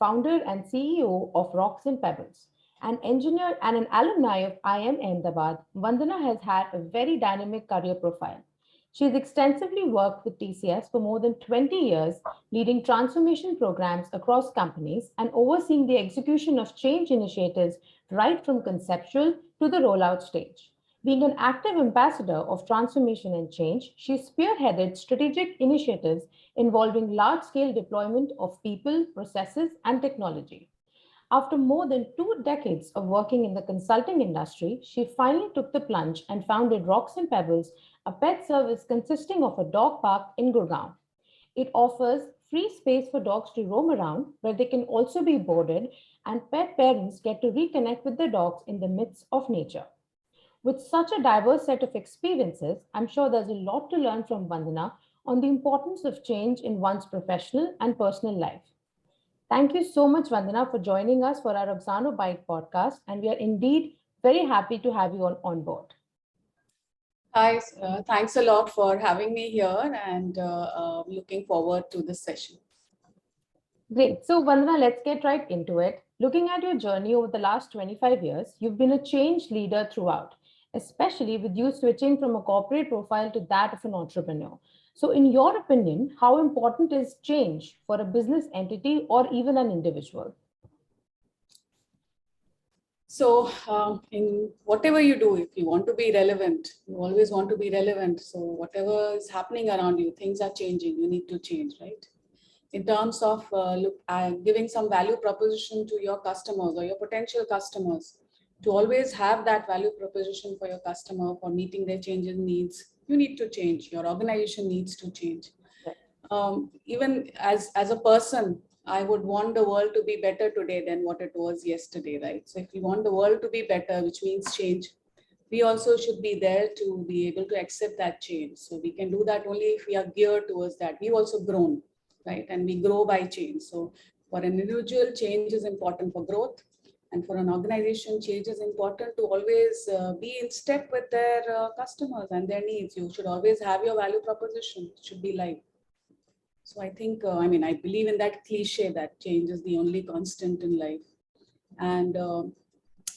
founder and CEO of Rocks and Pebbles. An engineer and an alumni of IIM Ahmedabad, Vandana has had a very dynamic career profile. She has extensively worked with TCS for more than 20 years, leading transformation programs across companies and overseeing the execution of change initiatives right from conceptual to the rollout stage. Being an active ambassador of transformation and change, she spearheaded strategic initiatives involving large scale deployment of people, processes, and technology. After more than 2 decades of working in the consulting industry, she finally took the plunge and founded Rocks and Pebbles, a pet service consisting of a dog park in Gurgaon. It offers free space for dogs to roam around, where they can also be boarded, and pet parents get to reconnect with their dogs in the midst of nature. With such a diverse set of experiences, I'm sure there's a lot to learn from Vandana on the importance of change in one's professional and personal life. Thank you so much, Vandana, for joining us for our Auxano Byte podcast, and we are indeed very happy to have you on board. Hi, thanks a lot for having me here and looking forward to this session. Great. So, Vandana, let's get right into it. Looking at your journey over the last 25 years, you've been a change leader throughout, especially with you switching from a corporate profile to that of an entrepreneur. So, in your opinion, how important is change for a business entity or even an individual? So, in whatever you do, if you want to be relevant, you always want to be relevant. So, whatever is happening around you, things are changing, you need to change, right? In terms of giving some value proposition to your customers or your potential customers, to always have that value proposition for your customer for meeting their changing needs, you need to change. Your organization needs to change. Even as a person, I would want the world to be better today than what it was yesterday, right? So if we want the world to be better, which means change, we also should be there to be able to accept that change. So we can do that only if we are geared towards that. We've also grown, right? And we grow by change. So for an individual, change is important for growth. And for an organization, change is important to always be in step with their customers and their needs. You should always have your value proposition. It should be live. So I think, I believe in that cliche that change is the only constant in life. And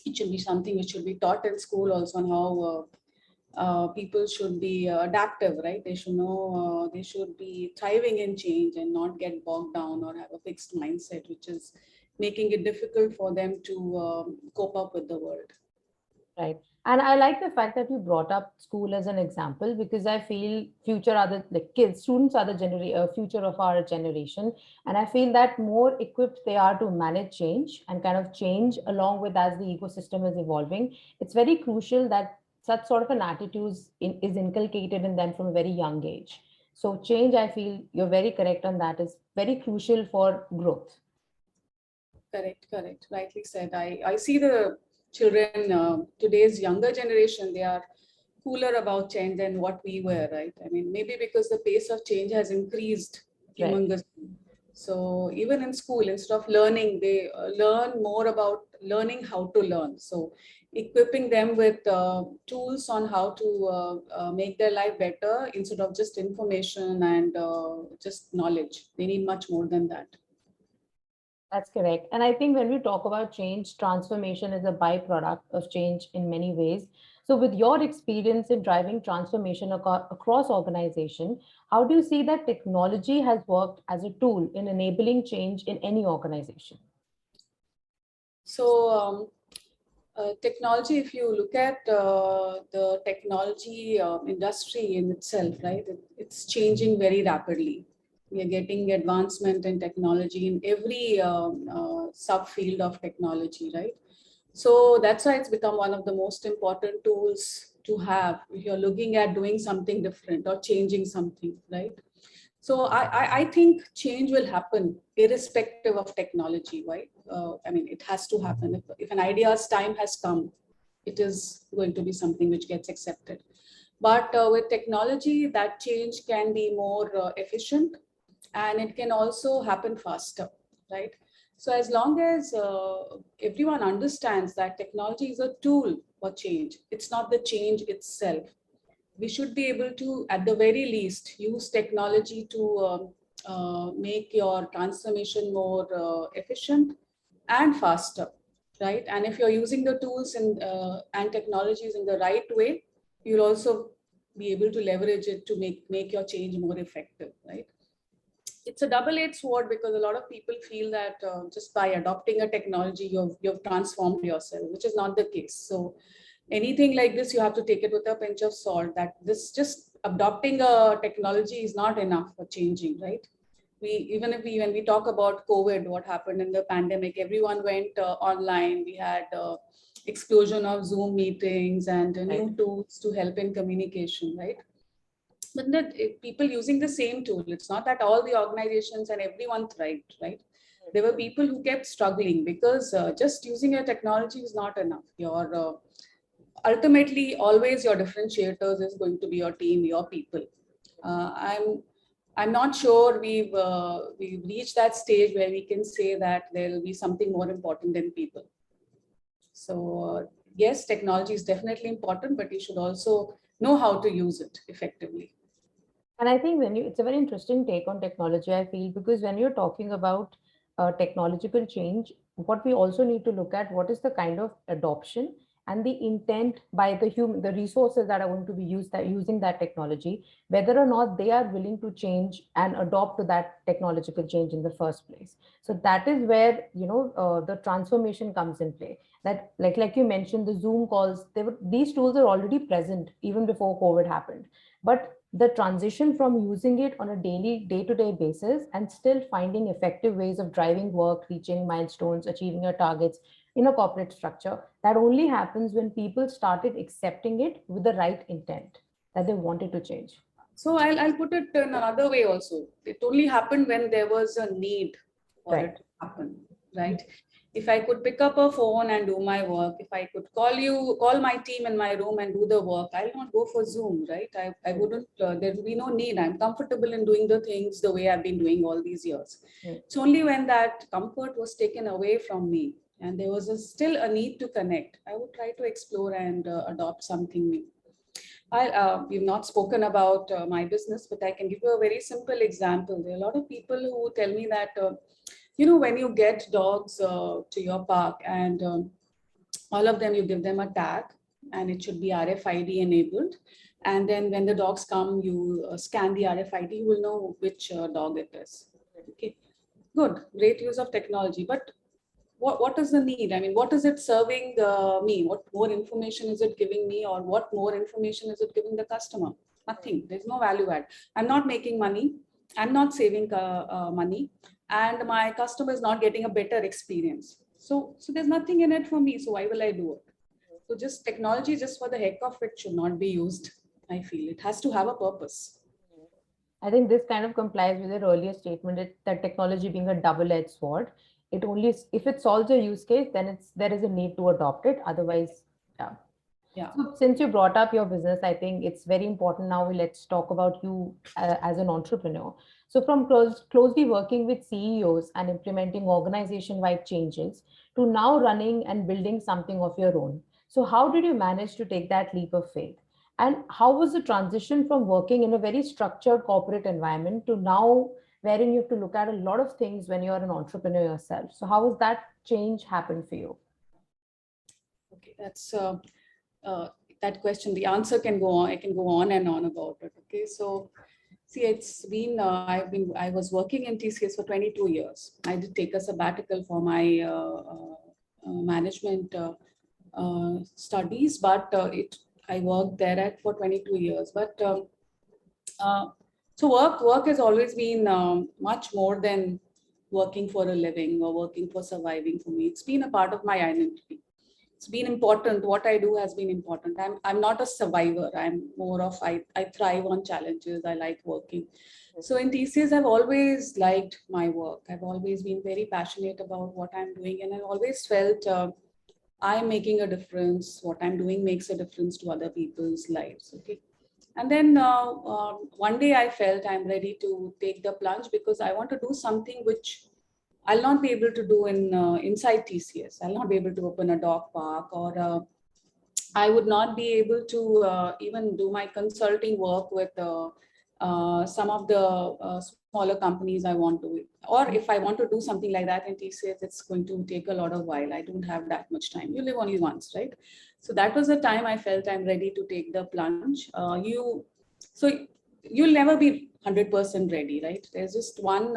it should be something which should be taught in school also on how people should be adaptive, right? They should know, they should be thriving in change and not get bogged down or have a fixed mindset, which is making it difficult for them to cope up with the world. Right. And I like the fact that you brought up school as an example, because I feel future are the kids, students are the future of our generation. And I feel that more equipped they are to manage change and kind of change along with as the ecosystem is evolving. It's very crucial that such sort of an attitude is inculcated in them from a very young age. So change, I feel you're very correct on that, is very crucial for growth. Correct. Rightly said. I see the children, today's younger generation, they are cooler about change than what we were, right? I mean, maybe because the pace of change has increased humongously. So even in school, instead of learning, they learn more about learning how to learn. So equipping them with tools on how to make their life better instead of just information and just knowledge. They need much more than that. That's correct. And I think when we talk about change, transformation is a byproduct of change in many ways. So with your experience in driving transformation across organization, how do you see that technology has worked as a tool in enabling change in any organization? So technology, if you look at the technology industry in itself, right, it's changing very rapidly. We are getting advancement in technology in every subfield of technology, right? So that's why it's become one of the most important tools to have if you're looking at doing something different or changing something, right? So I think change will happen irrespective of technology, right? It has to happen. If an idea's time has come, it is going to be something which gets accepted. But with technology, that change can be more efficient, and it can also happen faster, right? So as long as everyone understands that technology is a tool for change, it's not the change itself. We should be able to, at the very least, use technology to make your transformation more efficient and faster, right? And if you're using the tools and technologies in the right way, you'll also be able to leverage it to make your change more effective, right? It's a double-edged sword because a lot of people feel that just by adopting a technology, you've transformed yourself, which is not the case. So anything like this, you have to take it with a pinch of salt, that this just adopting a technology is not enough for changing, right? Even if when we talk about COVID, what happened in the pandemic, everyone went online. We had explosion of Zoom meetings and Right. new tools to help in communication, right? But that people using the same tool, it's not that all the organizations and everyone thrived, right? There were people who kept struggling because just using a technology is not enough. Your ultimately, always your differentiators is going to be your team, your people. I'm not sure we've reached that stage where we can say that there will be something more important than people. So yes, technology is definitely important, but you should also know how to use it effectively. And I think it's a very interesting take on technology, I feel, because when you're talking about technological change, what we also need to look at what is the kind of adoption and the intent by the resources that are going to be used that using that technology, whether or not they are willing to change and adopt to that technological change in the first place. So that is where, the transformation comes in play. That like you mentioned, the Zoom calls, these tools are already present even before COVID happened. But the transition from using it on a daily day-to-day basis and still finding effective ways of driving work, reaching milestones, achieving your targets in a corporate structure, that only happens when people started accepting it with the right intent that they wanted to change. So I'll put it in another way also. It only happened when there was a need for Right. it to happen, right? If I could pick up a phone and do my work, if I could call my team in my room and do the work, I'll not go for Zoom, right? I wouldn't, there will be no need. I'm comfortable in doing the things the way I've been doing all these years. Mm. It's only when that comfort was taken away from me and there was still a need to connect, I would try to explore and adopt something new. We've not spoken about my business, but I can give you a very simple example. There are a lot of people who tell me that, when you get dogs to your park and all of them, you give them a tag and it should be RFID enabled. And then when the dogs come, you scan the RFID, you will know which dog it is. Okay, good, great use of technology. But what is the need? I mean, what is it serving me? What more information is it giving me, or what more information is it giving the customer? Nothing. There's no value add. I'm not making money. I'm not saving money, and my customer is not getting a better experience. So there's nothing in it for me. So why will I do it? So just technology, just for the heck of it, should not be used. I feel it has to have a purpose. I think this kind of complies with your earlier statement that technology being a double-edged sword. It only if it solves a use case, then there is a need to adopt it. Otherwise, yeah. Yeah. So since you brought up your business, I think it's very important now. Let's talk about you as an entrepreneur. So from closely working with CEOs and implementing organization-wide changes to now running and building something of your own. So how did you manage to take that leap of faith? And how was the transition from working in a very structured corporate environment to now wherein you have to look at a lot of things when you're an entrepreneur yourself? So how was that change happen for you? Okay, that's uh, that question. The answer can go on. I can go on and on about it. Okay, so see, it's been I was working in TCS for 22 years. I did take a sabbatical for my management studies, but I worked there for 22 years. But uh, so work has always been much more than working for a living or working for surviving for me. It's been a part of my identity. It's been important. What I do has been important. I'm not a survivor. I'm more of I thrive on challenges. I like working. So in TCS, I've always liked my work. I've always been very passionate about what I'm doing, and I've always felt I'm making a difference. What I'm doing makes a difference to other people's lives. Okay. And then one day I felt I'm ready to take the plunge because I want to do something which I'll not be able to do inside TCS. I'll not be able to open a dog park, or I would not be able to even do my consulting work with some of the smaller companies I want to, or if I want to do something like that in TCS, it's going to take a lot of while. I don't have that much time. You live only once, right? So that was the time I felt I'm ready to take the plunge. So you'll never be 100% ready, right? There's just one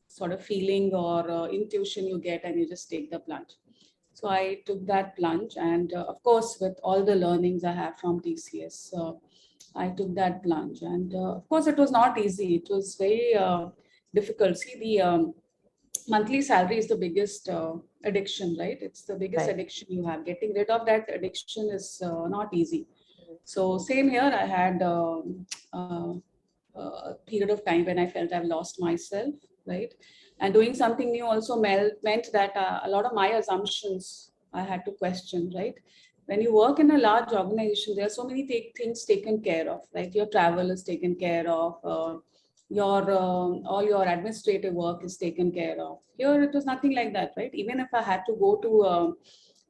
sort of feeling or intuition you get, and you just take the plunge. So I took that plunge, and of course, with all the learnings I have from TCS, I took that plunge. And of course, it was not easy. It was very difficult. See, the monthly salary is the biggest addiction, right? It's the biggest Right. addiction you have. Getting rid of that addiction is not easy. So same here, I had a period of time when I felt I've lost myself, right? And doing something new also meant that a lot of my assumptions I had to question, right? When you work in a large organization, there are so many things taken care of, right? Your travel is taken care of, your all your administrative work is taken care of. Here, it was nothing like that, right? Even if I had to go to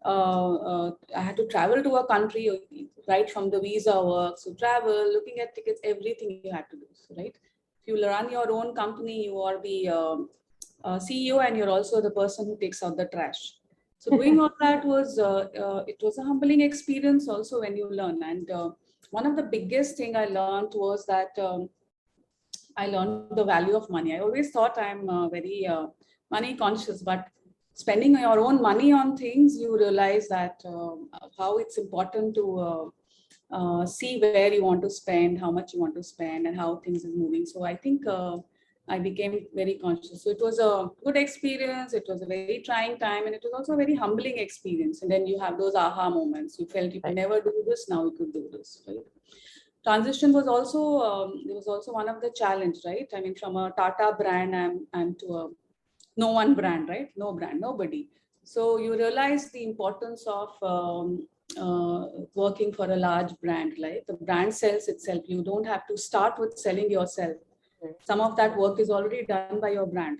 I had to travel to a country right from the visa work, so travel, looking at tickets, everything you had to do, so, right? If you run your own company, you are the CEO, and you're also the person who takes out the trash. So doing all that was it was a humbling experience also when you learn. And one of the biggest thing I learned was that I learned the value of money. I always thought I'm very money conscious, but spending your own money on things, you realize that how it's important to see where you want to spend, how much you want to spend, and how things is moving. So I think I became very conscious. So it was a good experience. It was a very trying time, and it was also a very humbling experience. And then you have those aha moments. You felt you could Right. never do this, now you could do this, right? Transition was also it was also one of the challenge, right? I mean, from a Tata brand, I'm to a no one brand, right? No brand, nobody. So you realize the importance of working for a large brand, right? The brand sells itself. You don't have to start with selling yourself. Some of that work is already done by your brand.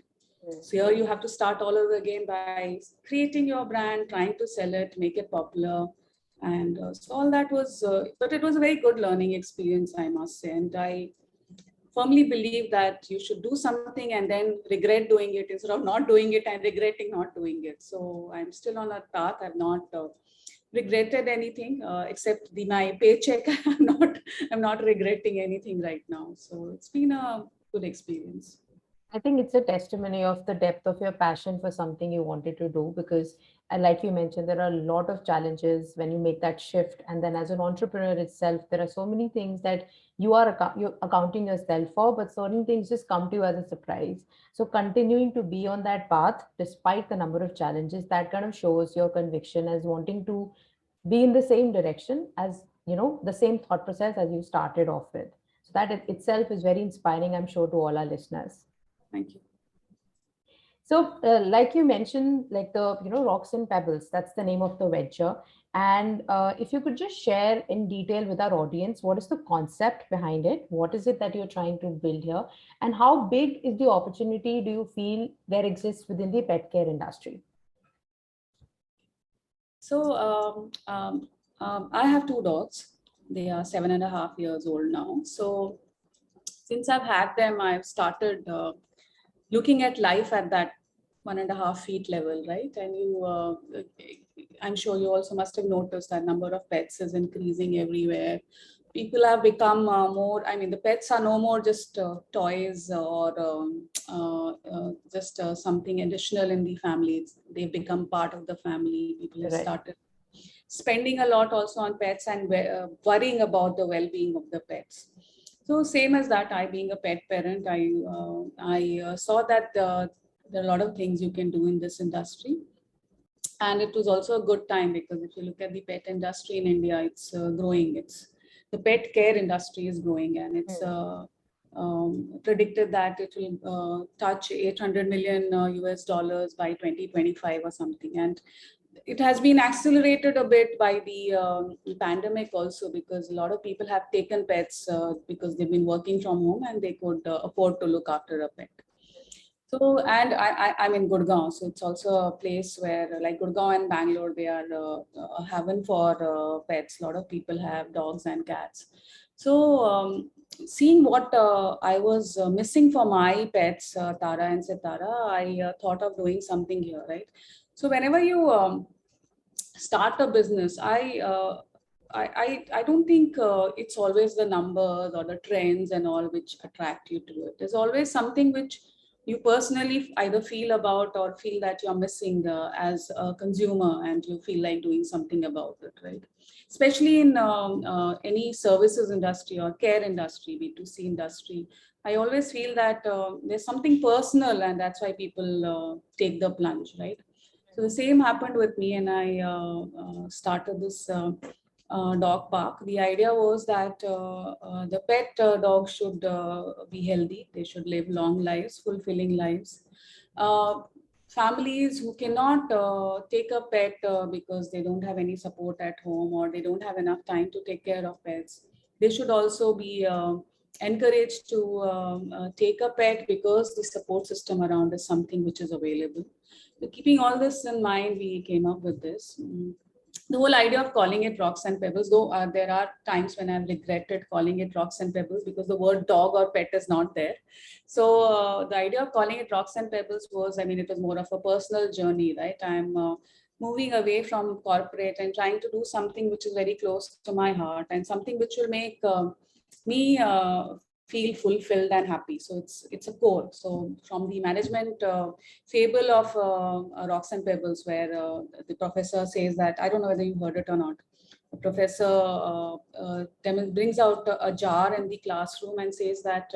So here you have to start all over again by creating your brand, trying to sell it, make it popular. And so all that was, but it was a very good learning experience, I must say. And I firmly believe that you should do something and then regret doing it instead of not doing it and regretting not doing it. So I'm still on that path. I've not regretted anything except my paycheck. I'm not regretting anything right now. So it's been a good experience. I think it's a testimony of the depth of your passion for something you wanted to do because, like you mentioned, there are a lot of challenges when you make that shift. And then, as an entrepreneur itself, there are so many things that you're accounting yourself for, but certain things just come to you as a surprise. So, continuing to be on that path despite the number of challenges, that kind of shows your conviction as wanting to be in the same direction as the same thought process as you started off with. So that itself is very inspiring, I'm sure, to all our listeners. Thank you. So, like you mentioned, like Rocks and Pebbles, that's the name of the venture. And if you could just share in detail with our audience, what is the concept behind it? What is it that you're trying to build here? And how big is the opportunity do you feel there exists within the pet care industry? So I have two dogs. They are 7.5 years old now. So since I've had them, I've started looking at life at that 1.5 feet level, right? And I'm sure you also must have noticed that number of pets is increasing everywhere. People have become more, I mean, the pets are no more just toys or just something additional in the family. They've become part of the family. People have Right. started spending a lot also on pets and worrying about the well-being of the pets. So same as that, I being a pet parent, I saw that there are a lot of things you can do in this industry. And it was also a good time because if you look at the pet industry in India, it's growing. The pet care industry is growing, and it's predicted that it will touch 800 million US dollars by 2025 or something. And it has been accelerated a bit by the pandemic also, because a lot of people have taken pets because they've been working from home and they could afford to look after a pet. So, and I'm in Gurgaon, so it's also a place where, like Gurgaon and Bangalore, they are a heaven for pets. A lot of people have dogs and cats. So seeing what I was missing for my pets, Tara and Sitara, I thought of doing something here, right? So whenever you start a business, I don't think it's always the numbers or the trends and all which attract you to it. There's always something which you personally either feel about or feel that you're missing as a consumer, and you feel like doing something about it, right? Especially in any services industry or care industry, B2C industry, I always feel that there's something personal, and that's why people take the plunge, right? So the same happened with me, and I started this dog park. The idea was that the pet dogs should be healthy. They should live long lives, fulfilling lives. Uh, Families who cannot take a pet because they don't have any support at home, or they don't have enough time to take care of pets, they should also be encouraged to take a pet, because the support system around is something which is available. So keeping all this in mind, we came up with this. The whole idea of calling it Rocks and Pebbles, though there are times when I've regretted calling it Rocks and Pebbles because the word dog or pet is not there. So the idea of calling it Rocks and Pebbles was, I mean, it was more of a personal journey, right? I'm moving away from corporate and trying to do something which is very close to my heart, and something which will make me feel fulfilled and happy. So it's a core. So from the management fable of Rocks and Pebbles, where the professor says that, I don't know whether you heard it or not. The professor brings out a jar in the classroom and says that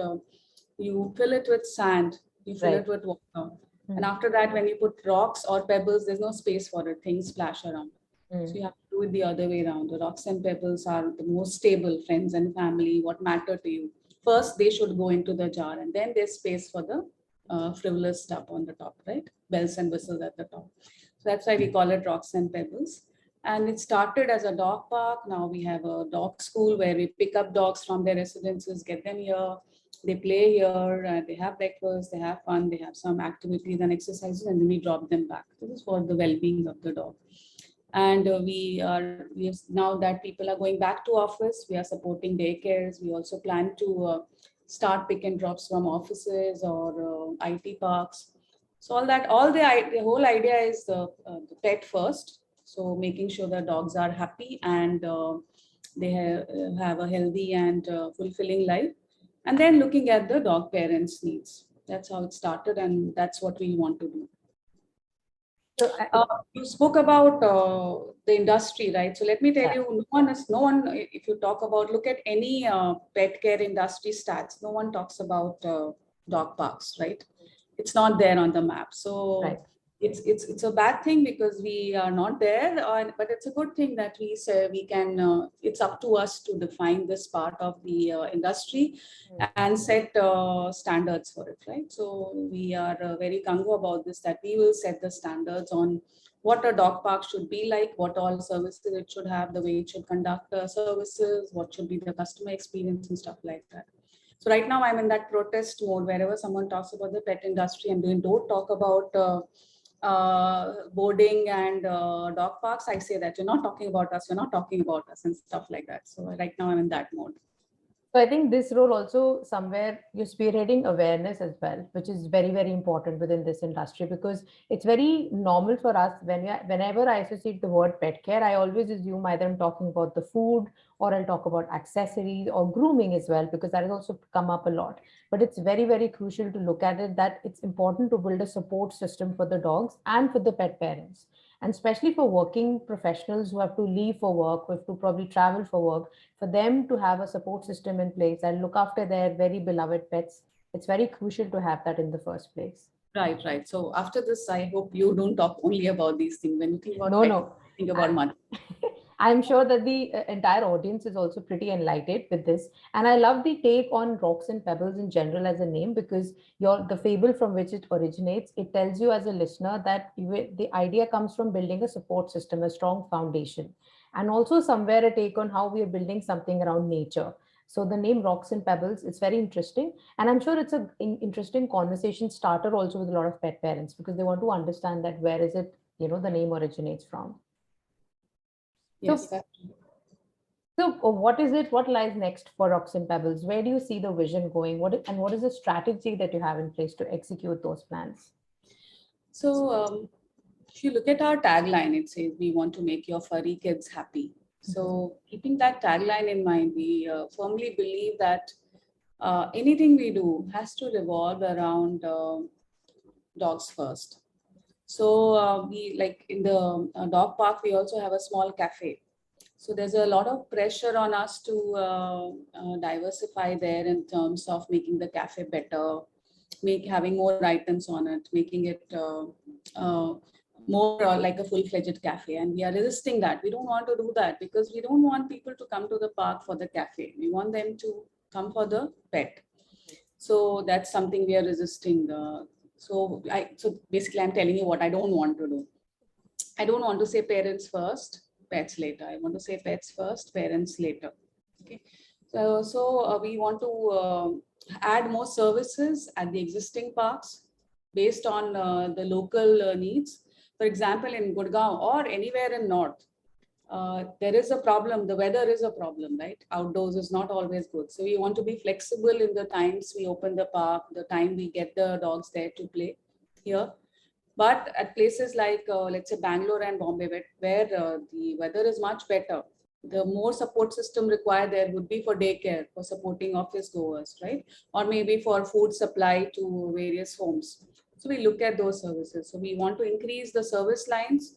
you fill it with sand, you fill it with water. And after that, when you put rocks or pebbles, there's no space for it. Things splash around. So you have to do it the other way around. The rocks and pebbles are the most stable friends and family, what matter to you. First, they should go into the jar, and then there's space for the frivolous stuff on the top, right? Bells and whistles at the top. So that's why we call it Rocks and Pebbles. And it started as a dog park. Now we have a dog school where we pick up dogs from their residences, get them here, they play here, they have breakfast, they have fun, they have some activities and exercises, and then we drop them back. This is for the well-being of the dog. And we have, now that people are going back to office, we are supporting daycares. We also plan to start pick and drops from offices or IT parks. So the whole idea is the pet first. So making sure that dogs are happy and they have a healthy and fulfilling life, and then looking at the dog parents' needs. That's how it started, and that's what we want to do. So, You spoke about the industry, right? So let me tell you, no one, if you talk about, look at any pet care industry stats, no one talks about dog parks, right? It's not there on the map. So it's a bad thing because we are not there, but it's a good thing that we say we can, it's up to us to define this part of the industry and set standards for it, right? So we are very gung-ho about this, that we will set the standards on what a dog park should be like, what all services it should have, the way it should conduct services, what should be the customer experience and stuff like that. So right now I'm in that protest mode. Wherever someone talks about the pet industry and they don't talk about boarding and dog parks, I say that you're not talking about us, you're not talking about us and stuff like that. So right now I'm in that mode. So I think this role also somewhere you're spearheading awareness as well, which is very, very important within this industry, because it's very normal for us whenever I associate the word pet care, I always assume either I'm talking about the food or I'll talk about accessories or grooming as well, because that has also come up a lot. But it's very, very crucial to look at it that it's important to build a support system for the dogs and for the pet parents. And especially for working professionals who have to leave for work, who have to probably travel for work, for them to have a support system in place and look after their very beloved pets, it's very crucial to have that in the first place. Right, right. So after this, I hope you don't talk only about these things. When you think about No, pet, no. think about money. I'm sure that the entire audience is also pretty enlightened with this. And I love the take on Rocks and Pebbles in general as a name, because the fable from which it originates, it tells you as a listener that the idea comes from building a support system, a strong foundation, and also somewhere a take on how we are building something around nature. So the name Rocks and Pebbles, it's very interesting. And I'm sure it's an interesting conversation starter also with a lot of pet parents, because they want to understand that where is it, the name originates from. Yes, So So, what is it? What lies next for Rocks and Pebbles? Where do you see the vision going? What is the strategy that you have in place to execute those plans? So if you look at our tagline, it says we want to make your furry kids happy. So keeping that tagline in mind, we firmly believe that anything we do has to revolve around dogs first. So we like in the dog park, we also have a small cafe. So there's a lot of pressure on us to diversify there in terms of making the cafe better, having more items on it, making it uh, more like a full-fledged cafe. And we are resisting that. We don't want to do that because we don't want people to come to the park for the cafe. We want them to come for the pet. So that's something we are resisting. So basically, I'm telling you what I don't want to do. I don't want to say parents first, pets later. I want to say pets first, parents later. Okay. So we want to add more services at the existing parks based on the local needs. For example, in Gurgaon or anywhere in North, there is a problem. The weather is a problem, right? Outdoors is not always good. So we want to be flexible in the times we open the park, the time we get the dogs there to play here. But at places like, let's say, Bangalore and Bombay, where the weather is much better, the more support system required there would be for daycare, for supporting office goers, right? Or maybe for food supply to various homes. So we look at those services. So we want to increase the service lines.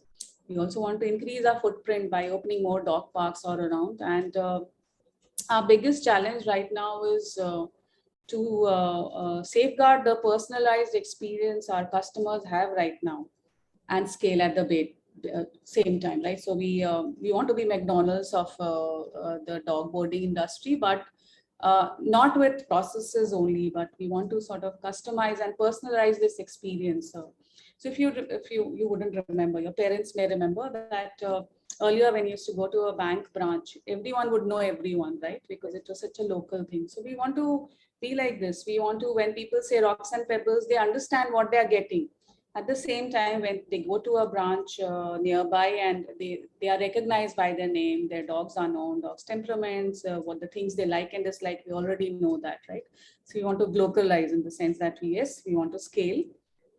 We also want to increase our footprint by opening more dog parks all around. And our biggest challenge right now is to safeguard the personalized experience our customers have right now and scale at the same time, right? So we want to be McDonald's of the dog boarding industry, but not with processes only, but we want to sort of customize and personalize this experience. So if you wouldn't remember, your parents may remember that earlier when you used to go to a bank branch, everyone would know everyone, right? Because it was such a local thing. So we want to be like this. We want to, when people say Rocks and Pebbles, they understand what they are getting. At the same time, when they go to a branch nearby and they are recognized by their name, their dogs are known, dogs' temperaments, what the things they like and dislike, we already know that, right? So we want to localize in the sense that yes, we want to scale,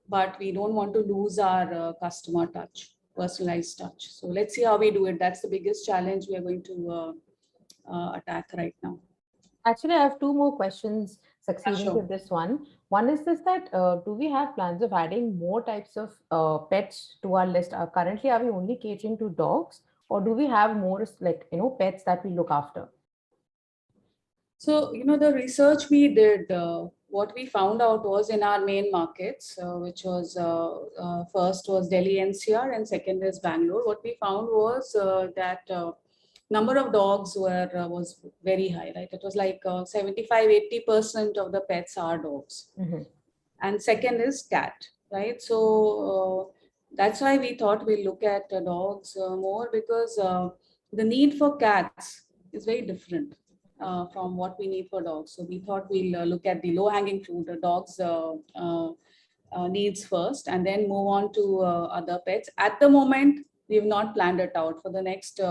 but we don't want to lose our customer touch, personalized touch. So let's see how we do it. That's the biggest challenge we are going to attack right now. Actually, I have two more questions succeeding to Sure. this one. One is this that do we have plans of adding more types of pets to our list? Currently, are we only catering to dogs, or do we have more like pets that we look after? So, the research we did, what we found out was in our main markets, which was first was Delhi NCR and second is Bangalore. What we found was that number of dogs was very high, right? It was like 75-80% of the pets are dogs. Mm-hmm. And second is cat, right? So that's why we thought we'll look at dogs more because the need for cats is very different from what we need for dogs. So we thought we'll look at the low-hanging fruit, the dogs needs first, and then move on to other pets. At the moment, we've not planned it out for the next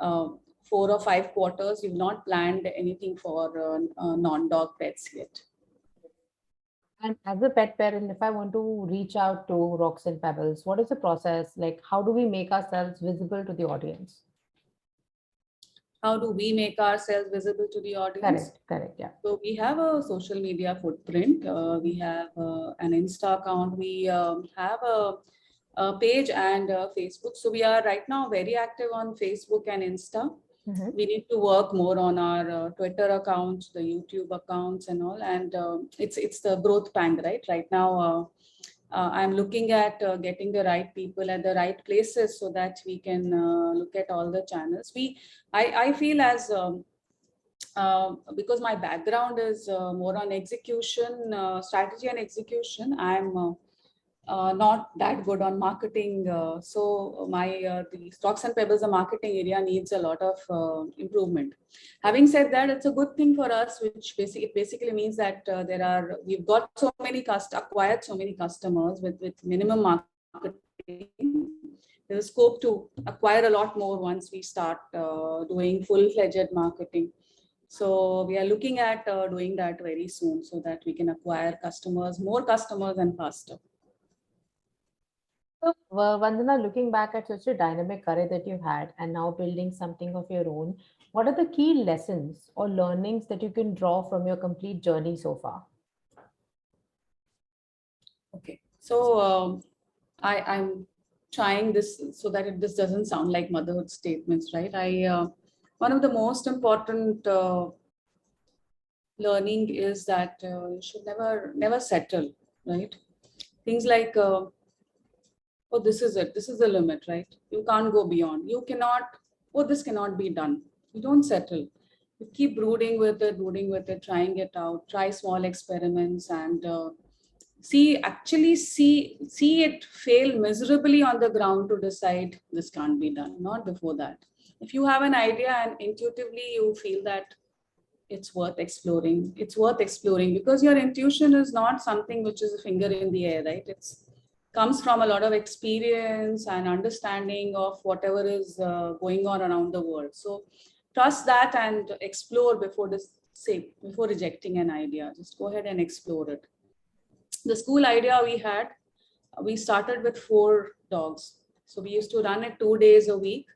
4 or 5 quarters. We've not planned anything for non-dog pets yet. And as a pet parent, if I want to reach out to Rocks and Pebbles, what is the process? Like, how do we make ourselves visible to the audience? How do we make ourselves visible to the audience? Correct, yeah. So we have a social media footprint. We have an Insta account. We have a page and Facebook. So we are right now very active on Facebook and Insta. Mm-hmm. We need to work more on our Twitter accounts, the YouTube accounts and all. And it's the growth pang, right? Right now, I'm looking at getting the right people at the right places so that we can look at all the channels. I feel as because my background is more on execution, strategy and execution, I'm not that good on marketing. So the Rocks and Pebbles, the marketing area needs a lot of improvement. Having said that, it's a good thing for us, which basically means that we've got acquired so many customers with minimum marketing. there's scope to acquire a lot more once we start doing full-fledged marketing. So we are looking at doing that very soon so that we can acquire customers, more customers and faster. So, Vandana, looking back at such a dynamic career that you had and now building something of your own, what are the key lessons or learnings that you can draw from your complete journey so far? Okay, so I'm trying this so that this doesn't sound like motherhood statements, right? One of the most important learning is that you should never settle, right? Things like oh, this is it, this is the limit, right? You can't go beyond, you cannot, oh, this cannot be done. You don't settle, you keep brooding with it, trying it out, try small experiments, and see it fail miserably on the ground to decide this can't be done, not before that. If you have an idea and intuitively you feel that it's worth exploring, because your intuition is not something which is a finger in the air, right? It's comes from a lot of experience and understanding of whatever is going on around the world. So trust that and explore before rejecting an idea. Just go ahead and explore it. The school idea we started with 4 dogs. So we used to run it 2 days a week.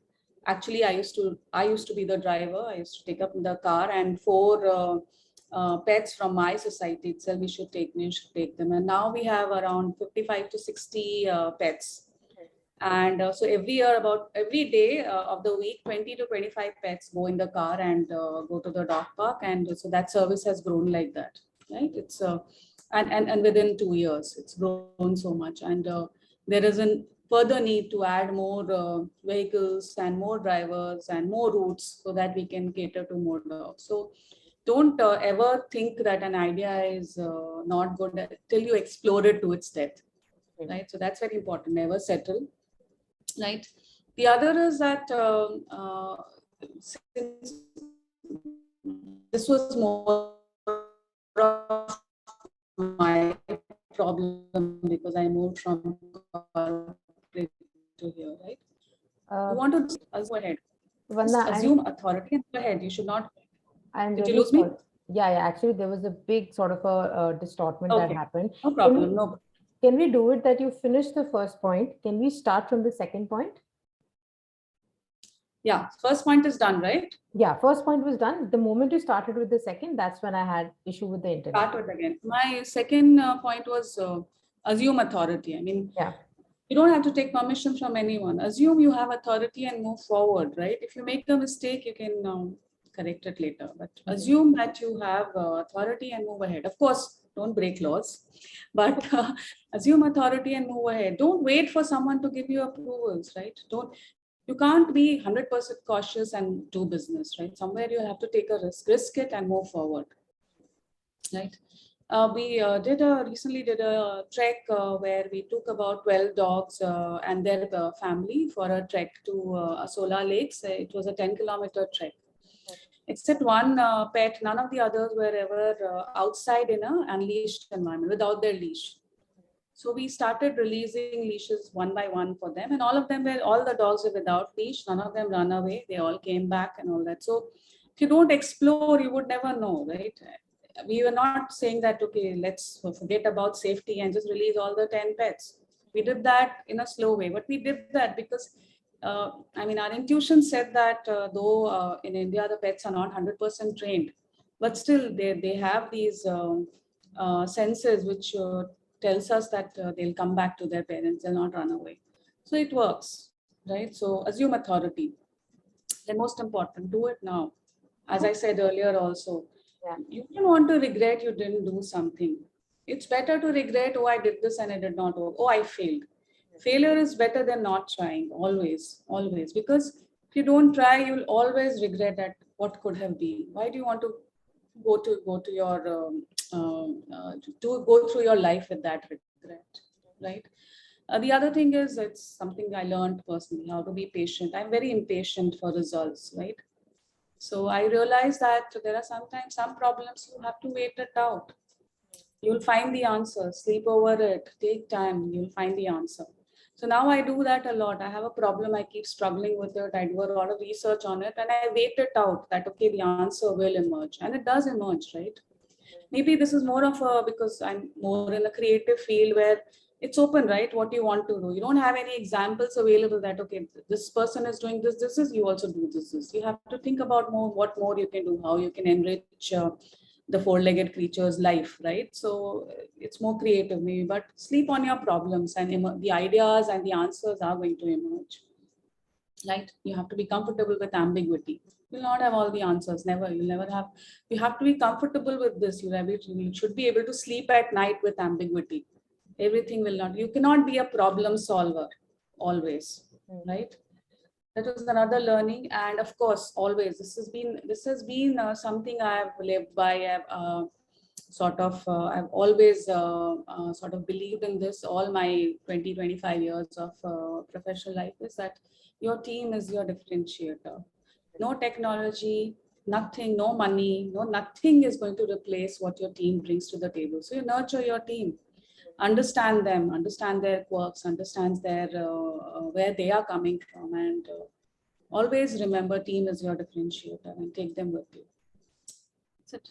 Actually, I used to be the driver. I used to take up the car, and 4 pets from my society itself. We should take them. And now we have around 55 to 60 pets. And so every day of the week, 20 to 25 pets go in the car and go to the dog park. And so that service has grown like that, right? It's and within 2 years, it's grown so much. And there is a further need to add more vehicles and more drivers and more routes so that we can cater to more dogs. So don't ever think that an idea is not good till you explore it to its depth, right? So that's very important. Never settle, right? The other is that since this was more of my problem because I moved from corporate to here, right? You want to go ahead. Just Vandana, assume authority and go ahead. You should not. I'm Did you really lose me? sorry. Yeah. Actually, there was a big sort of a distortment that Okay, happened. no Can problem. we, No. can we do it that you finish the first point? Can we start from the second point? Yeah, first point is done, right? Yeah, first point was done. The moment you started with the second, that's when I had issue with the internet. Start with again. My second point was assume authority. I mean, Yeah. you don't have to take permission from anyone. Assume you have authority and move forward, right? If you make a mistake, you can correct it later. But assume that you have authority and move ahead. Of course, don't break laws, but assume authority and move ahead. Don't wait for someone to give you approvals, right? You can't be 100% cautious and do business, right? Somewhere you have to take a risk it and move forward, right? We recently did a trek where we took about 12 dogs and their family for a trek to Asola Lakes. It was a 10-kilometer trek. Except one pet, none of the others were ever outside in an unleashed environment without their leash. So we started releasing leashes one by one for them, and all the dogs were without leash. None of them ran away. They all came back and all that. So if you don't explore, you would never know, right? We were not saying that, okay, let's forget about safety and just release all the 10 pets. We did that in a slow way, but we did that because, I mean, our intuition said that though in India, the pets are not 100% trained, but still they have these senses which tells us that they'll come back to their parents, they'll not run away. So it works, right? So assume authority. The most important, do it now. As I said earlier also, you don't want to regret you didn't do something. It's better to regret, oh, I did this and it did not work. Oh, I failed. Failure is better than not trying, always, always. Because if you don't try, you'll always regret that what could have been. Why do you want to go to your to go through your life with that regret, right? The other thing is, it's something I learned personally, how to be patient. I'm very impatient for results, right? So I realized that there are sometimes some problems you have to wait it out. You'll find the answer, sleep over it, take time, you'll find the answer. So now I do that a lot. I have a problem, I keep struggling with it. I do a lot of research on it and I wait it out that, okay, the answer will emerge. And it does emerge, right? Maybe this is more of a, because I'm more in a creative field where it's open, right? What you want to do. You don't have any examples available that, okay, this person is doing this is, you also do this. You have to think about more, what more you can do, how you can enrich the four-legged creature's life, right? So it's more creative maybe, but sleep on your problems and the ideas and the answers are going to emerge, right? You have to be comfortable with ambiguity. You'll not have all the answers, never. You'll never have. You have to be comfortable with this. You should be able to sleep at night with ambiguity. Everything will not. You cannot be a problem solver always, right? That was another learning, and of course, always this has been something I have lived by. I've always sort of believed in this all my 20-25 years of professional life, is that your team is your differentiator. No technology, nothing, no money, no nothing is going to replace what your team brings to the table. So you nurture your team, understand them, understand their quirks, understands their where they are coming from, and always remember team is your differentiator and take them with you. That's it.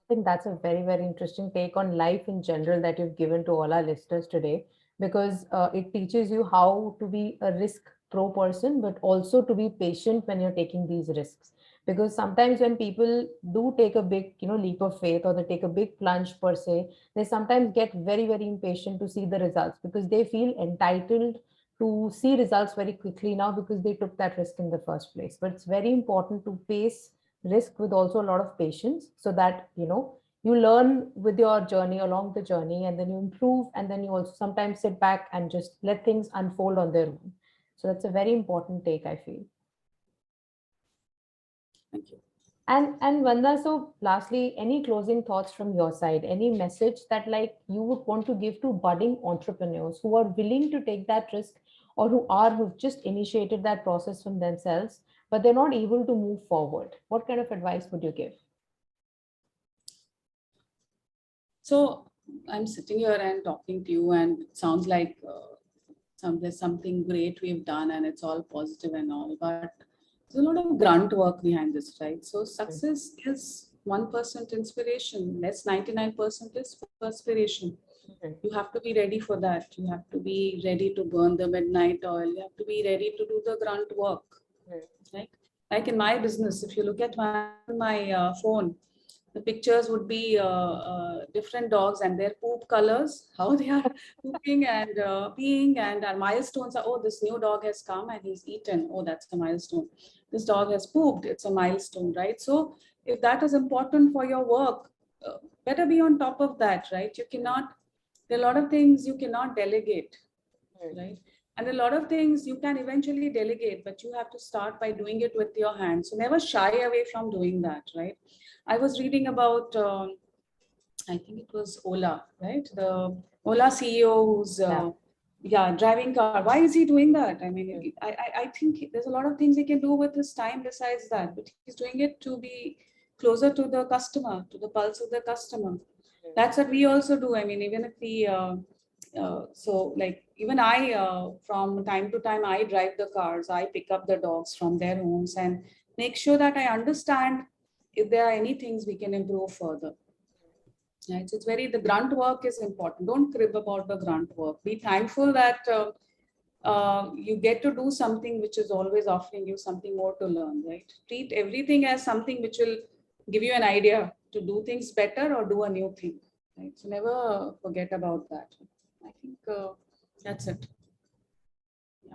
I think that's a very, very interesting take on life in general that you've given to all our listeners today, because it teaches you how to be a risk pro person, but also to be patient when you're taking these risks. Because sometimes when people do take a big, leap of faith, or they take a big plunge per se, they sometimes get very, very impatient to see the results because they feel entitled to see results very quickly now because they took that risk in the first place. But it's very important to face risk with also a lot of patience, so that you learn with your journey, along the journey, and then you improve, and then you also sometimes sit back and just let things unfold on their own. So that's a very important take, I feel. Thank you. And Vanda, so lastly, any closing thoughts from your side? Any message that like you would want to give to budding entrepreneurs who are willing to take that risk, or who've just initiated that process from themselves, but they're not able to move forward? What kind of advice would you give? So I'm sitting here and talking to you, and it sounds like there's something great we've done, and it's all positive and all. But there's a lot of grunt work behind this, right? So success is 1% inspiration, less 99% is perspiration. You have to be ready for that. You have to be ready to burn the midnight oil. You have to be ready to do the grunt work, right? Like in my business, if you look at my phone, the pictures would be different dogs and their poop colors, how they are pooping and peeing, and our milestones are, oh, this new dog has come and he's eaten. Oh, that's a milestone. This dog has pooped. It's a milestone, right? So if that is important for your work, better be on top of that, right? You cannot, there are a lot of things you cannot delegate, right? And a lot of things you can eventually delegate, but you have to start by doing it with your hands. So never shy away from doing that, right? I was reading about, I think it was Ola, right? The Ola CEO who's, driving car. Why is he doing that? I mean, I think there's a lot of things he can do with his time besides that, but he's doing it to be closer to the customer, to the pulse of the customer. That's what we also do. I mean, even if we, so like even I, from time to time, I drive the cars, I pick up the dogs from their homes and make sure that I understand if there are any things we can improve further. Right? So it's very, the grunt work is important. Don't crib about the grunt work. Be thankful that you get to do something which is always offering you something more to learn, right? Treat everything as something which will give you an idea to do things better or do a new thing, right? So never forget about that. I think that's it. Yeah.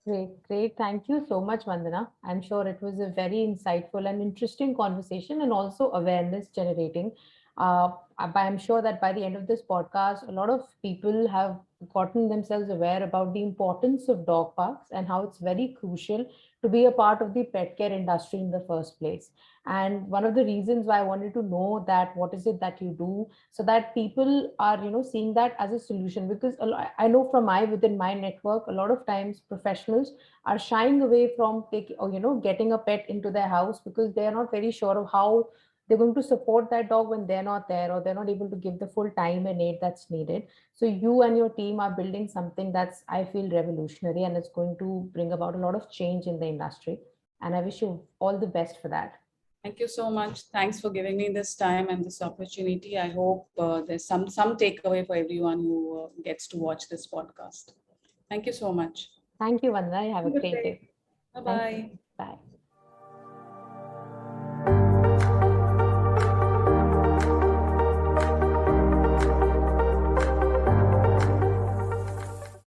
Great, great. Thank you so much, Vandana. I'm sure it was a very insightful and interesting conversation, and also awareness generating. I'm sure that by the end of this podcast, a lot of people have gotten themselves aware about the importance of dog parks and how it's very crucial to be a part of the pet care industry in the first place. And one of the reasons why I wanted to know that what is it that you do, so that people are seeing that as a solution. Because I know from my within my network, a lot of times professionals are shying away from taking or getting a pet into their house because they are not very sure of how They're going to support that dog when they're not there, or they're not able to give the full time and aid that's needed. So you and your team are building something that's, I feel, revolutionary, and it's going to bring about a lot of change in the industry. And I wish you all the best for that. Thank you so much. Thanks for giving me this time and this opportunity. I hope there's some takeaway for everyone who gets to watch this podcast. Thank you so much. Thank you, Vandana. You have a Good great day. day. Thank you. Bye-bye. Bye.